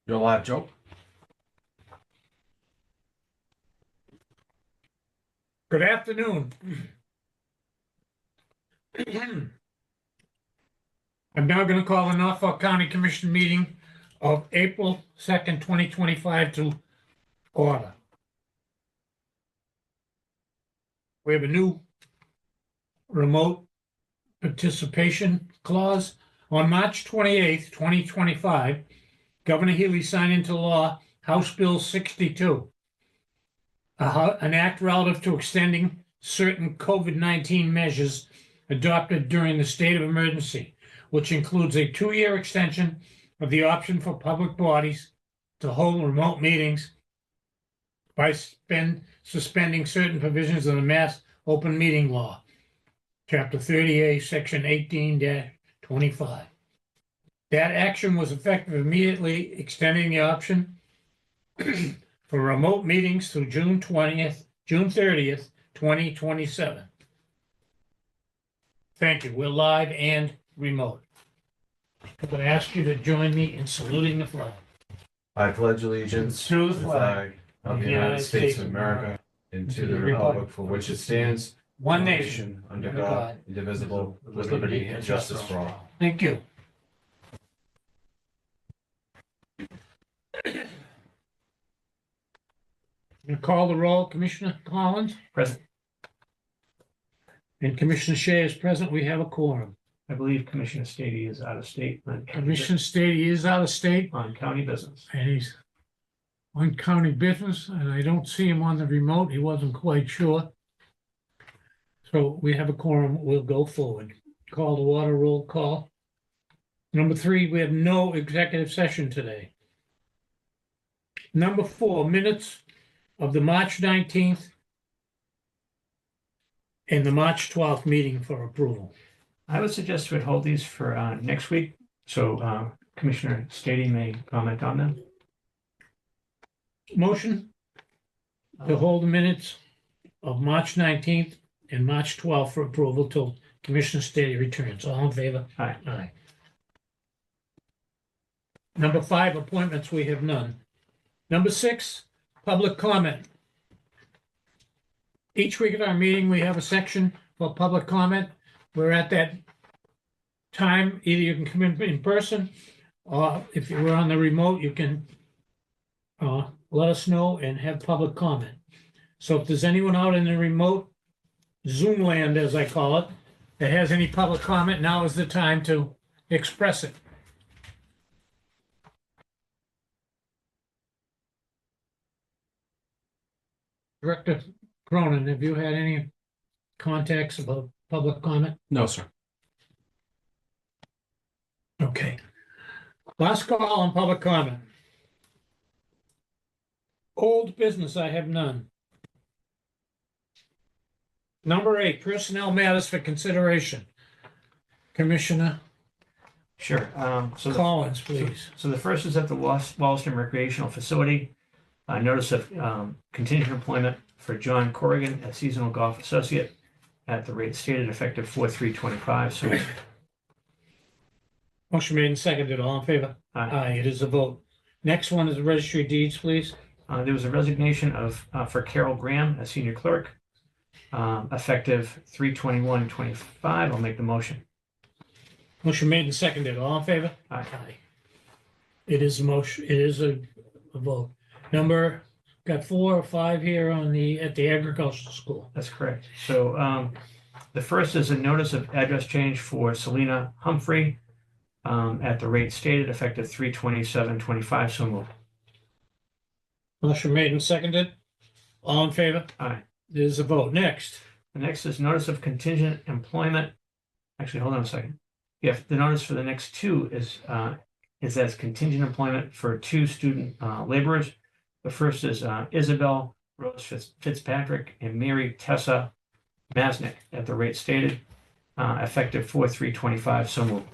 You're live, Joe. Good afternoon. I'm now going to call the Norfolk County Commission meeting of April 2nd, 2025 to order. We have a new remote participation clause. On March 28th, 2025, Governor Healy signed into law House Bill 62, an act relative to extending certain COVID-19 measures adopted during the state of emergency, which includes a 2-year extension of the option for public bodies to hold remote meetings by suspending certain provisions of the Mass Open Meeting Law, Chapter 30A, Section 18-25. That action was effective immediately, extending the option for remote meetings through June 30th, 2027. Thank you. We're live and remote. I'm going to ask you to join me in saluting the flag. I pledge allegiance To the flag of the United States of America and to the republic for which it stands, one nation, under God, indivisible, with liberty and justice for all. Thank you. I'm going to call the roll. Commissioner Collins? Present. And Commissioner Shea is present. We have a quorum. I believe Commissioner Stady is out of state Commissioner Stady is out of state on county business. and he's on county business, and I don't see him on the remote. He wasn't quite sure. So we have a quorum. We'll go forward. Call the water roll call. Number 3, we have no executive session today. Number 4, minutes of the March 19th and the March 12th meeting for approval. I would suggest we hold these for next week, so Commissioner Stady may comment on them. Motion to hold the minutes of March 19th and March 12th for approval till Commissioner Stady returns. All in favor? Aye. Aye. Number 5, appointments, we have none. Number 6, public comment. Each week at our meeting, we have a section for public comment. We're at that time, either you can come in person, or if you're on the remote, you can let us know and have public comment. So if there's anyone out in the remote Zoom land, as I call it, that has any public comment, now is the time to express it. Director Cronin, have you had any contacts about public comment? No, sir. Okay. Last call on public comment. Old business, I have none. Number 8, personnel matters for consideration. Commissioner Sure. So Collins, please. the first is at the Wallaston Recreational Facility. Notice of contingent employment for John Corrigan as seasonal golf associate at the rate stated, effective 4/3/25. So Motion made and seconded. All in favor? Aye. It is a vote. Next one is the registry of deeds, please. there was a resignation for Carol Graham as senior clerk, effective 3/21/25. I'll make the motion. Motion made and seconded. All in favor? Aye. It is a motion. It is a vote. Number, got 4 or 5 here on at the agricultural school. That's correct. So the first is a notice of address change for Selena Humphrey at the rate stated, effective 3/27/25. So moved. Motion made and seconded. All in favor? Aye. It is a vote. Next. The next is notice of contingent employment. Actually, hold on a second. Yeah, the notice for the next two is as contingent employment for 2 student laborers. The first is Isabel Rose Fitzpatrick and Mary Tessa Masnick at the rate stated, effective 4/3/25. So moved.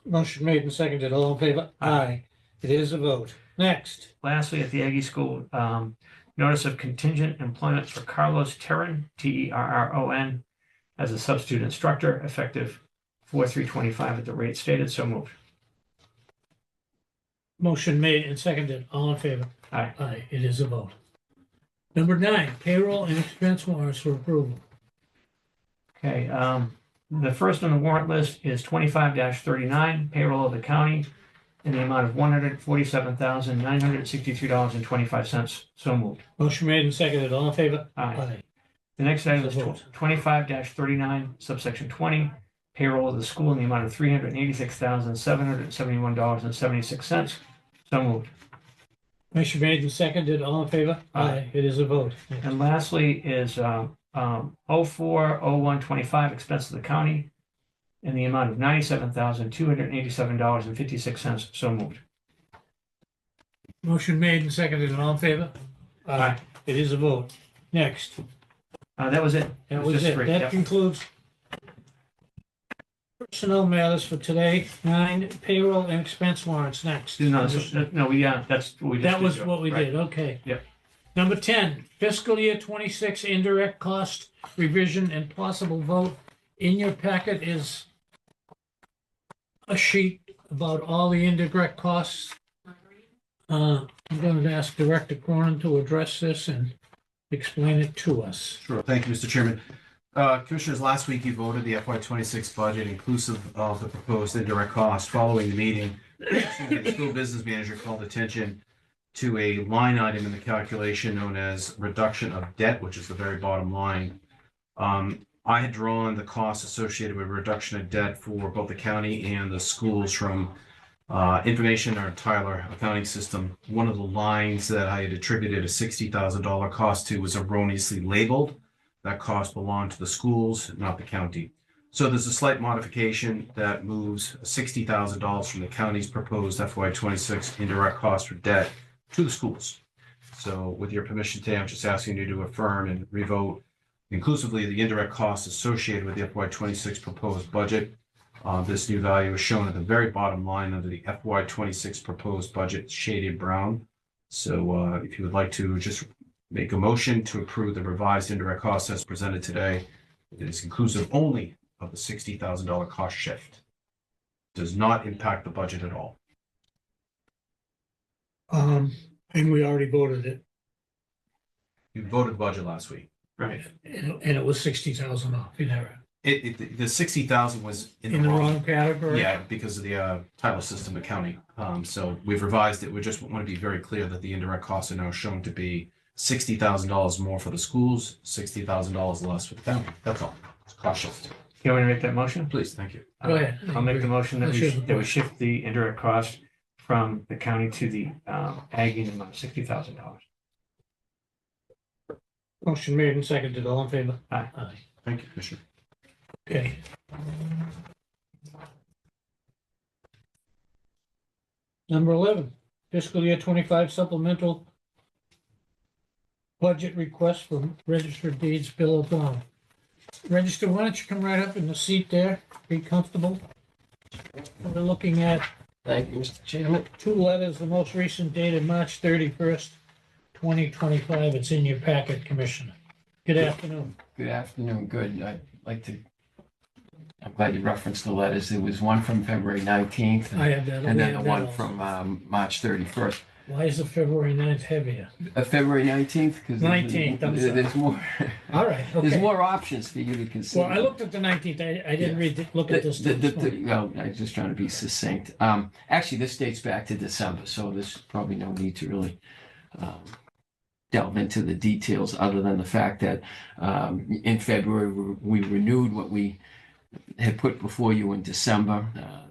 Motion made and seconded. All in favor? Aye. It is a vote. Next. Lastly, at the Aggie School, notice of contingent employment for Carlos Terran, Terron, as a substitute instructor, effective 4/3/25 at the rate stated. So moved. Motion made and seconded. All in favor? Aye. Aye, it is a vote. Number 9, payroll and expense warrants for approval. Okay, the first on the warrant list is 25-39, payroll of the county in the amount of $147,963.25. So moved. Motion made and seconded. All in favor? Aye. The next item is 25-39, subsection 20, payroll of the school in the amount of $386,771.76. So moved. Motion made and seconded. All in favor? Aye. It is a vote. And lastly is 040125, expense of the county in the amount of $97,287.56. So moved. Motion made and seconded. All in favor? Aye. It is a vote. Next. That was it. That It was just it. three. That Yep. concludes personnel matters for today. 9, payroll and expense warrants next. No, that's what we just That did, was Joe. what we Right. did, okay. Yep. Number 10, fiscal year 26 indirect cost revision and possible vote. In your packet is a sheet about all the indirect costs. I'm going to ask Director Cronin to address this and explain it to us. Sure. Thank you, Mr. Chairman. Commissioners, last week you voted the FY26 budget inclusive of the proposed indirect cost. Following the meeting, the school business manager called attention to a line item in the calculation known as reduction of debt, which is the very bottom line. I had drawn the costs associated with reduction of debt for both the county and the schools from information in our Tyler accounting system. One of the lines that I had attributed a $60,000 cost to was erroneously labeled. That cost belonged to the schools, not the county. So there's a slight modification that moves $60,000 from the county's proposed FY26 indirect cost for debt to the schools. So with your permission today, I'm just asking you to affirm and revote inclusively the indirect costs associated with the FY26 proposed budget. This new value is shown at the very bottom line under the FY26 proposed budget, shaded brown. So if you would like to just make a motion to approve the revised indirect costs as presented today, it is inclusive only of the $60,000 cost shift. Does not impact the budget at all. And we already voted it, You voted budget last week. Right. and it was 60,000 off, you know, The 60,000 was in the wrong category. Yeah, because of the title system accounting. So we've revised it. We just want to be very clear that the indirect costs are now shown to be $60,000 more for the schools, $60,000 less for the county. That's all. It's cost shift. You want me to make that motion? Please, thank you. Go ahead. I'll make the motion that Let's we hear the that we vote. shift the indirect cost from the county to the ag in the amount of $60,000. Motion made and seconded. All in favor? Aye. Aye. Thank you, Commissioner. Okay. Number 11, fiscal year 25 supplemental budget request for registered deeds, Bill O'Donnell. Register, why don't you come right up in the seat there, be comfortable. We're looking at Thank you, Mr. Chairman. 2 letters, the most recent dated March 31st, 2025. It's in your packet, Commissioner. Good afternoon. Good afternoon. Good. I'm glad you referenced the letters. There was one from February 19th I have that. and we then have the that one also. from March 31st. Why is the February 9th heavier? February 19th? Because 19th, I'm sorry. there's more, All right, there's okay. more options for you to consider. Well, I looked at the 19th. I didn't Yeah. read, look at this. Well, I'm just trying to be succinct. Actually, this dates back to December, so there's probably no need to really delve into the details other than the fact that in February, we renewed what we had put before you in December.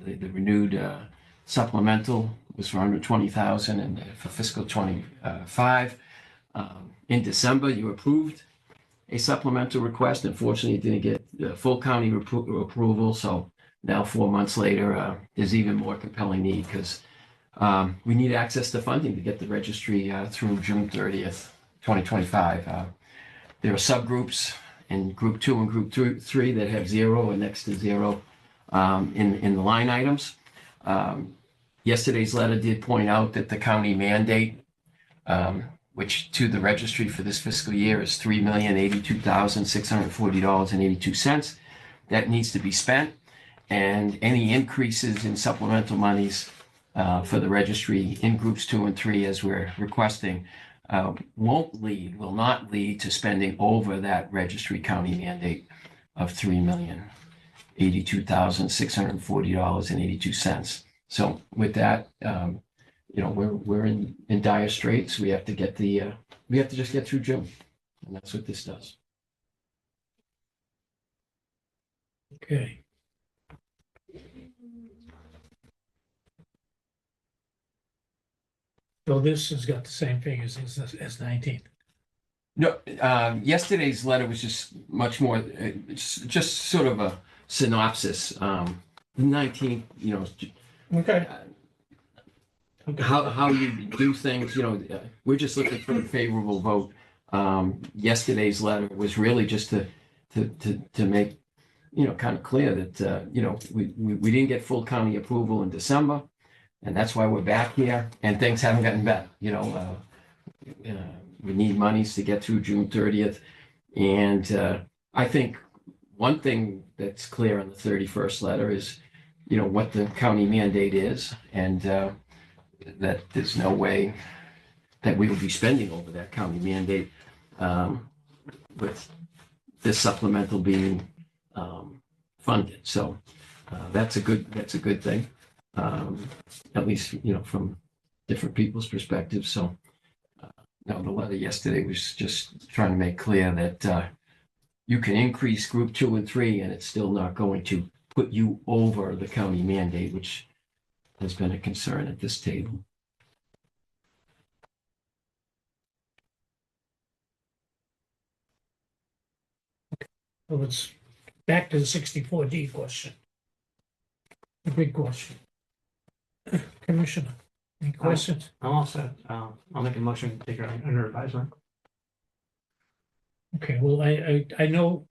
The renewed supplemental was for $120,000 and for fiscal 25. In December, you approved a supplemental request. Unfortunately, it didn't get full county approval. So now 4 months later, there's even more compelling need because we need access to funding to get the registry through June 30th, 2025. There are subgroups in group 2 and group 3 that have 0 and next to 0 in the line items. Yesterday's letter did point out that the county mandate, which to the registry for this fiscal year is $3,082,640.82. That needs to be spent, and any increases in supplemental monies for the registry in groups 2 and 3, as we're requesting, will not lead to spending over that registry county mandate of $3,082,640.82. So with that, we're in dire straits. We have to get we have to just get through June, and that's what this does. Okay. So this has got the same figures as 19. No, yesterday's letter was just much more, just sort of a synopsis. The 19th, Okay. how you do things, we're just looking for a favorable vote. Yesterday's letter was really just to make, kind of clear that, we didn't get full county approval in December, and that's why we're back here, and things haven't gotten better, we need monies to get through June 30th. And I think one thing that's clear on the 31st letter is, what the county mandate is, and that there's no way that we will be spending over that county mandate with this supplemental being funded. So that's a good thing, at least, from different people's perspectives. So no, the letter yesterday was just trying to make clear that you can increase group 2 and 3, and it's still not going to put you over the county mandate, which has been a concern at this table. So it's back to the 64D question. The big question. Commissioner, any questions? I'm all set. I'll make a motion to take it under advisement. Okay, well, I know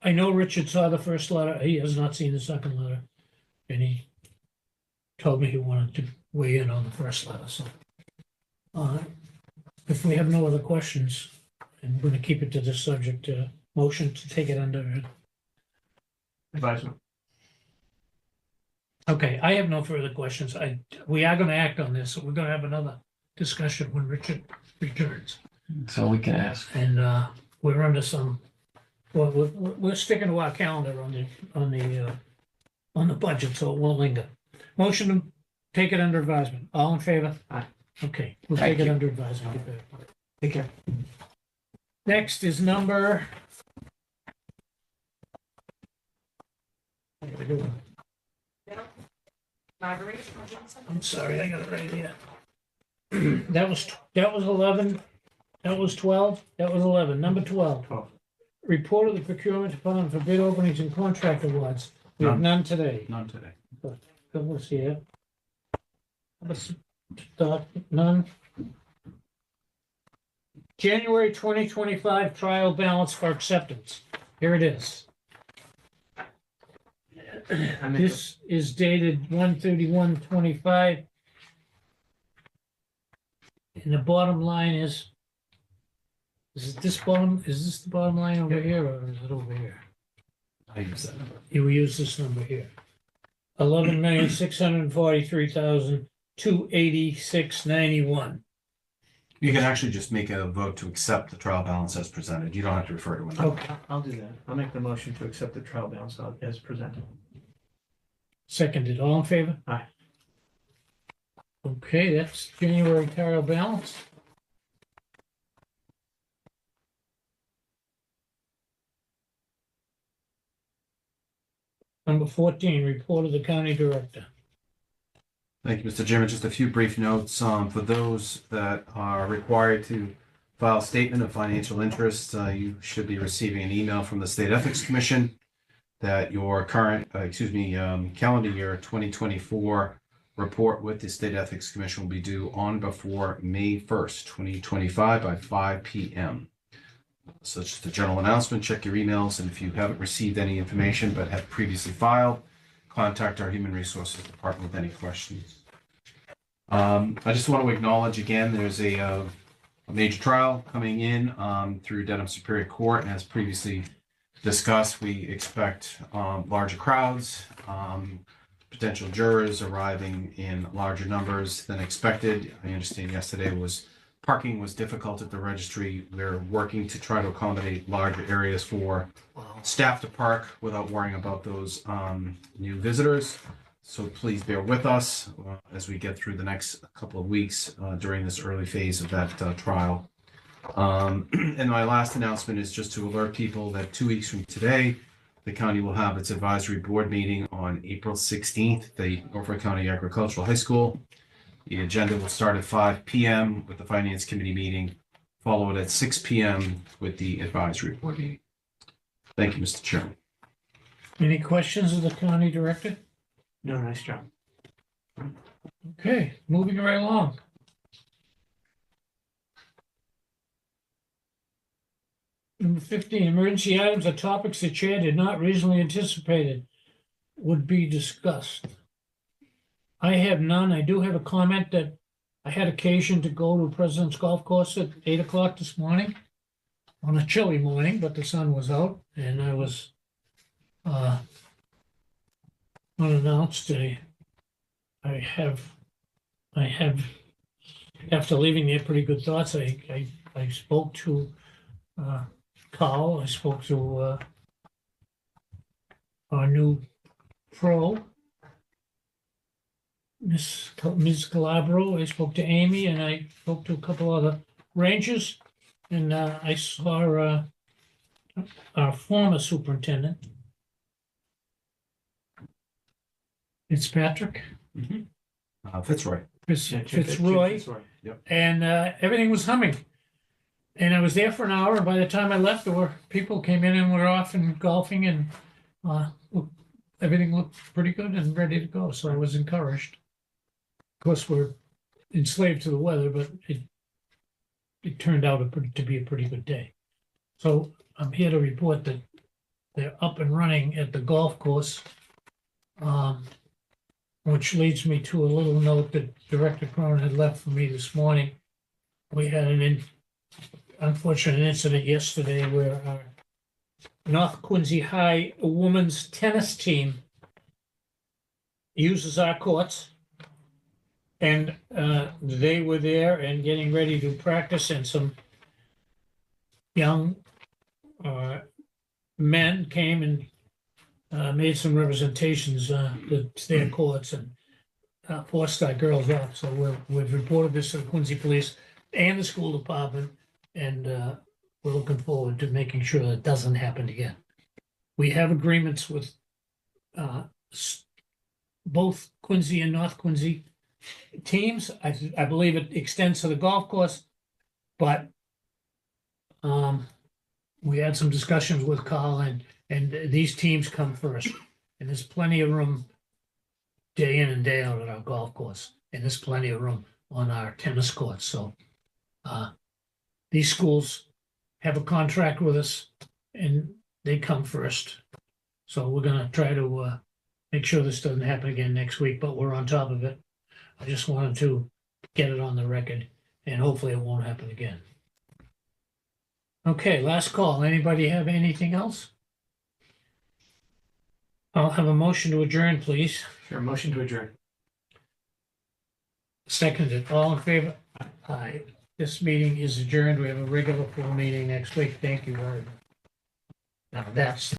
Richard saw the first letter. He has not seen the second letter. And he told me he wanted to weigh in on the first letter, so. If we have no other questions, and we're gonna keep it to this subject, motion to take it under. Advisement. Okay, I have no further questions. We are gonna act on this, so we're gonna have another discussion when Richard returns. So we can ask. And we're under some, well, we're sticking to our calendar on the budget, so it won't linger. Motion to take it under advisement. All in favor? Aye. Okay, we'll Thank take it you. under advisement. Take care. Next is number. I'm sorry, I got it right here. That was 11, that was 12, that was 11, number 12. 12. Report of the procurement department for bid openings and contract awards. We have none today. None today. Let's see it. None. January 2025 trial balance for acceptance. Here it is. This is dated 1/31/25. And the bottom line is this the bottom line over here, or is it over here? I use that number. You use this number here. 11,643,286.91. You can actually just make a vote to accept the trial balance as presented. You don't have to refer to it. Okay, I'll do that. I'll make the motion to accept the trial balance as presented. seconded. All in favor? Aye. Okay, that's January trial balance. Number 14, report of the county director. Thank you, Mr. Chairman. Just a few brief notes for those that are required to file a statement of financial interest. You should be receiving an email from the State Ethics Commission that your current, calendar year 2024 report with the State Ethics Commission will be due on before May 1st, 2025 by 5 p.m. So it's just a general announcement. Check your emails, and if you haven't received any information but have previously filed, contact our Human Resources Department with any questions. I just want to acknowledge again, there's a major trial coming in through Dedham Superior Court, and as previously discussed, we expect larger crowds, potential jurors arriving in larger numbers than expected. I understand yesterday parking was difficult at the registry. We're working to try to accommodate larger areas for staff to park without worrying about those new visitors. So please bear with us as we get through the next couple of weeks during this early phase of that trial. And my last announcement is just to alert people that 2 weeks from today, the county will have its advisory board meeting on April 16th, the Norfolk County Agricultural High School. The agenda will start at 5 p.m. with the Finance Committee meeting, followed at 6 p.m. with the advisory board meeting. Thank you, Mr. Chairman. Any questions of the county director? No, nice job. Okay, moving right along. Number 15, emergency items or topics the chair did not reasonably anticipated would be discussed. I have none. I do have a comment that I had occasion to go to President's Golf Course at 8 o'clock this morning on a chilly morning, but the sun was out and I was unannounced. I have, after leaving there, pretty good thoughts. I spoke to Carl, I spoke to our new pro, Ms. Calabro. I spoke to Amy, and I spoke to a couple other rangers, and I saw our former superintendent, Fitzpatrick, Fitzroy. Fitzroy, and everything was humming. And I was there for an hour, and by the time I left, there were people came in and were off and golfing, and everything looked pretty good and ready to go. So I was encouraged. Of course, we're enslaved to the weather, but it turned out to be a pretty good day. So I'm here to report that they're up and running at the golf course, which leads me to a little note that Director Cronin had left for me this morning. We had an unfortunate incident yesterday where our North Quincy High women's tennis team uses our courts, and they were there and getting ready to practice, and some young men came and made some representations to their courts and forced our girls off. So we've reported this to the Quincy Police and the school department, and we're looking forward to making sure that it doesn't happen again. We have agreements with both Quincy and North Quincy teams. I believe it extends to the golf course, but we had some discussions with Carl, and these teams come first. And there's plenty of room day in and day out at our golf course, and there's plenty of room on our tennis courts. So these schools have a contract with us, and they come first. So we're going to try to make sure this doesn't happen again next week, but we're on top of it. I just wanted to get it on the record, and hopefully it won't happen again. Okay, last call. Anybody have anything else? I'll have a motion to adjourn, please. Sure, motion to adjourn. Seconded. All in favor? Aye. This meeting is adjourned. We have a regular full meeting next week. Thank you very much. Now that's